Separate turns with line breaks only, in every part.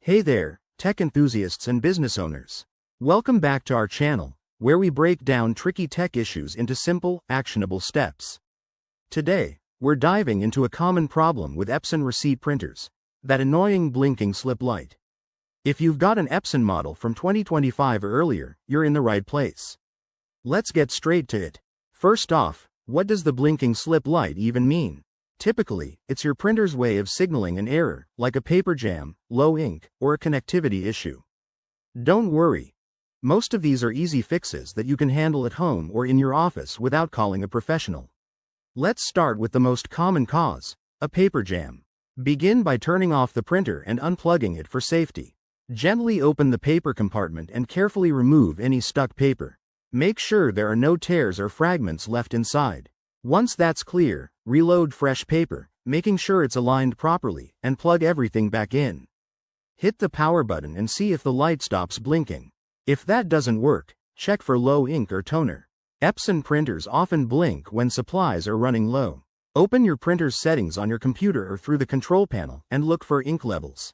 Hey there, tech enthusiasts and business owners. Welcome back to our channel, where we break down tricky tech issues into simple, actionable steps. Today, we're diving into a common problem with Epson receipt printers, that annoying blinking slip light. If you've got an Epson model from 2025 or earlier, you're in the right place. Let's get straight to it. First off, what does the blinking slip light even mean? Typically, it's your printer's way of signaling an error, like a paper jam, low ink, or a connectivity issue. Don't worry. Most of these are easy fixes that you can handle at home or in your office without calling a professional. Let's start with the most common cause, a paper jam. Begin by turning off the printer and unplugging it for safety. Gently open the paper compartment and carefully remove any stuck paper. Make sure there are no tears or fragments left inside. Once that's clear, reload fresh paper, making sure it's aligned properly, and plug everything back in. Hit the power button and see if the light stops blinking. If that doesn't work, check for low ink or toner. Epson printers often blink when supplies are running low. Open your printer's settings on your computer or through the control panel and look for ink levels.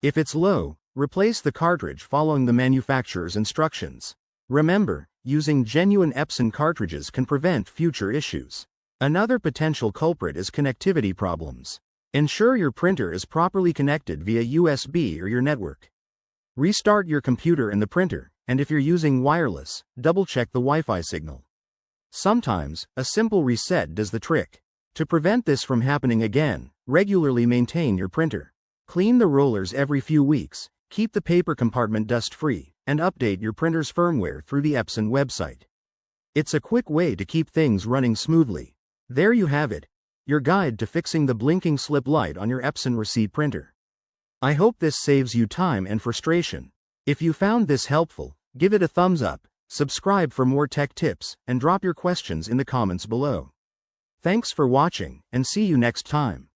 If it's low, replace the cartridge following the manufacturer's instructions. Remember, using genuine Epson cartridges can prevent future issues. Another potential culprit is connectivity problems. Ensure your printer is properly connected via USB or your network. Restart your computer and the printer, and if you're using wireless, double-check the Wi-Fi signal. Sometimes, a simple reset does the trick. To prevent this from happening again, regularly maintain your printer. Clean the rollers every few weeks, keep the paper compartment dust-free, and update your printer's firmware through the Epson website. It's a quick way to keep things running smoothly. There you have it, your guide to fixing the blinking slip light on your Epson receipt printer. I hope this saves you time and frustration. If you found this helpful, give it a thumbs up, subscribe for more tech tips, and drop your questions in the comments below. Thanks for watching, and see you next time.